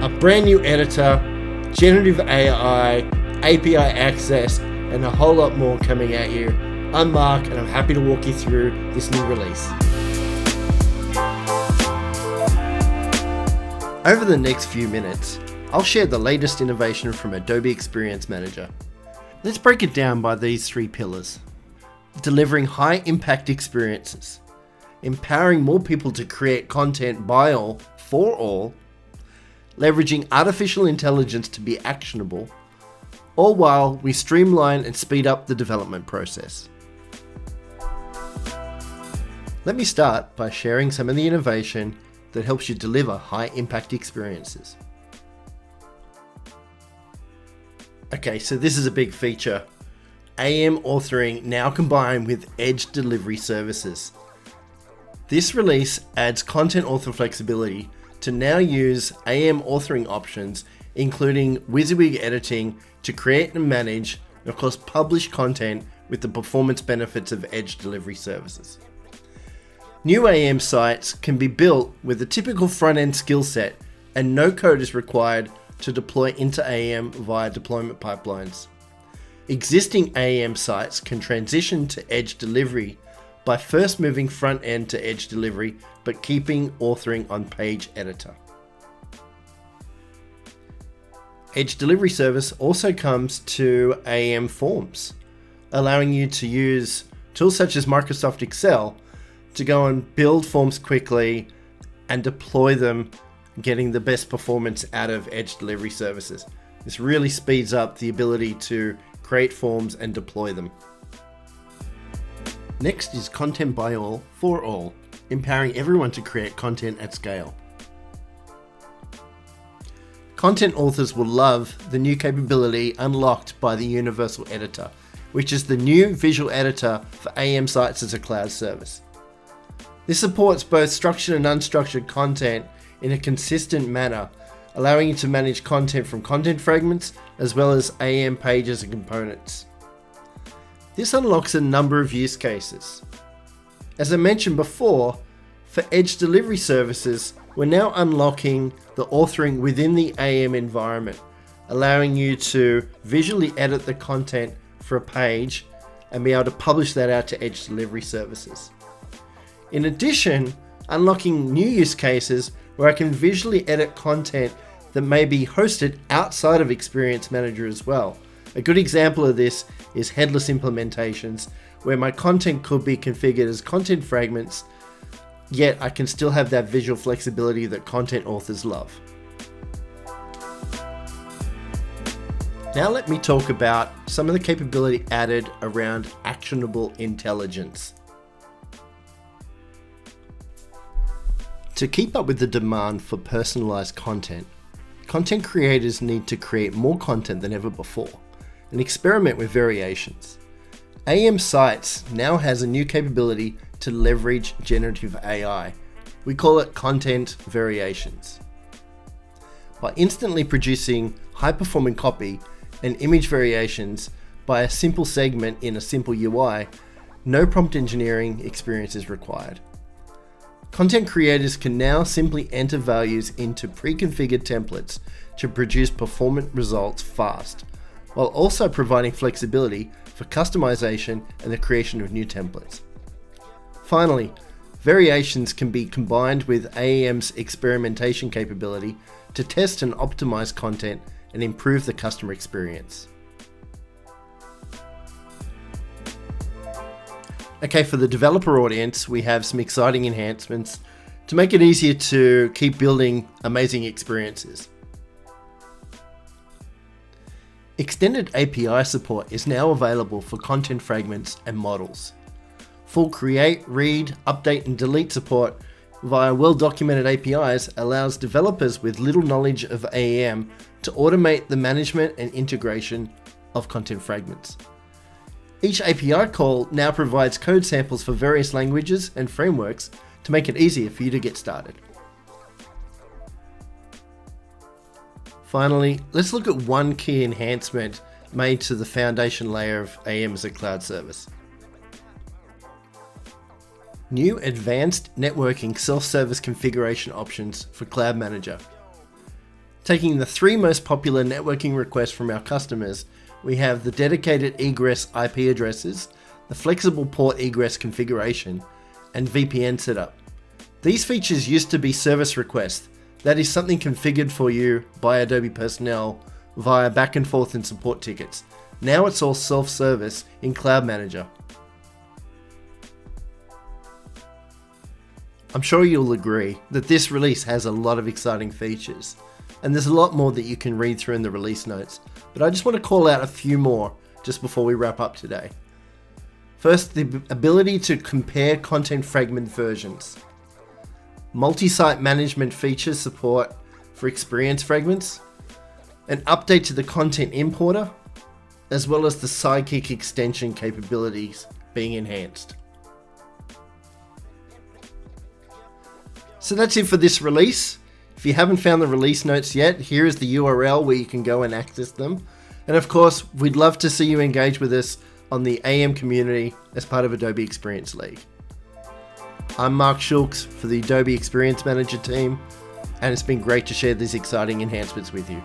a brand new editor, generative AI, API access, and a whole lot more coming at you. I'm Mark, and I'm happy to walk you through this new release. Over the next few minutes, I'll share the latest innovation from Adobe Experience Manager. Let's break it down by these three pillars. Delivering high impact experiences, empowering more people to create content by all, for all, leveraging artificial intelligence to be actionable, all while we streamline and speed up the development process. Let me start by sharing some of the innovation that helps you deliver high impact experiences. Okay, so this is a big feature. AM authoring now combined with Edge delivery services. This release adds content author flexibility to now use AM authoring options, including WYSIWYG editing to create and manage, and of course publish content with the performance benefits of Edge delivery services. New AM sites can be built with a typical front-end skill set, and no code is required to deploy into AM via deployment pipelines. Existing AM sites can transition to Edge delivery by first moving front-end to Edge delivery, but keeping authoring on page editor. Edge delivery service also comes to AM forms, allowing you to use tools such as Microsoft Excel to go and build forms quickly and deploy them, getting the best performance out of Edge delivery services. This really speeds up the ability to create forms and deploy them. Next is content by all, for all, empowering everyone to create content at scale. Content authors will love the new capability unlocked by the Universal Editor, which is the new visual editor for AM sites as a cloud service. This supports both structured and unstructured content in a consistent manner, allowing you to manage content from content fragments as well as AM pages and components. This unlocks a number of use cases. As I mentioned before, for Edge delivery services, we're now unlocking the authoring within the AM environment, allowing you to visually edit the content for a page and be able to publish that out to Edge delivery services. In addition, unlocking new use cases where I can visually edit content that may be hosted outside of Experience Manager as well. A good example of this is Headless implementations, where my content could be configured as content fragments, yet I can still have that visual flexibility that content authors love. Now let me talk about some of the capability added around actionable intelligence. To keep up with the demand for personalized content, content creators need to create more content than ever before and experiment with variations. AM Sites now has a new capability to leverage generative AI. We call it content variations. By instantly producing high-performing copy and image variations by a simple segment in a simple UI, no prompt engineering experience is required. Content creators can now simply enter values into pre-configured templates to produce performant results fast, while also providing flexibility for customization and the creation of new templates. Finally, variations can be combined with AEM's experimentation capability to test and optimize content and improve the customer experience. Okay, for the developer audience, we have some exciting enhancements to make it easier to keep building amazing experiences. Extended API support is now available for content fragments and models. Full create, read, update, and delete support via well-documented APIs allows developers with little knowledge of AEM to automate the management and integration of content fragments. Each API call now provides code samples for various languages and frameworks to make it easier for you to get started. Finally, let's look at one key enhancement made to the foundation layer of AM as a cloud service. New advanced networking self-service configuration options for Cloud Manager. Taking the three most popular networking requests from our customers, we have the dedicated egress IP addresses, the flexible port egress configuration, and VPN setup. These features used to be service requests, that is something configured for you by Adobe personnel via back and forth and support tickets. Now it's all self-service in Cloud Manager. I'm sure you'll agree that this release has a lot of exciting features, and there's a lot more that you can read through in the release notes, but I just want to call out a few more just before we wrap up today. First, the ability to compare content fragment versions. Multi-site management features support for experience fragments, an update to the content importer, as well as the Sidekick extension capabilities being enhanced. So that's it for this release. If you haven't found the release notes yet, here is the URL where you can go and access them. And of course, we'd love to see you engage with us on the AM community as part of Adobe Experience League. I'm Mark Schulks for the Adobe Experience Manager team, and it's been great to share these exciting enhancements with you.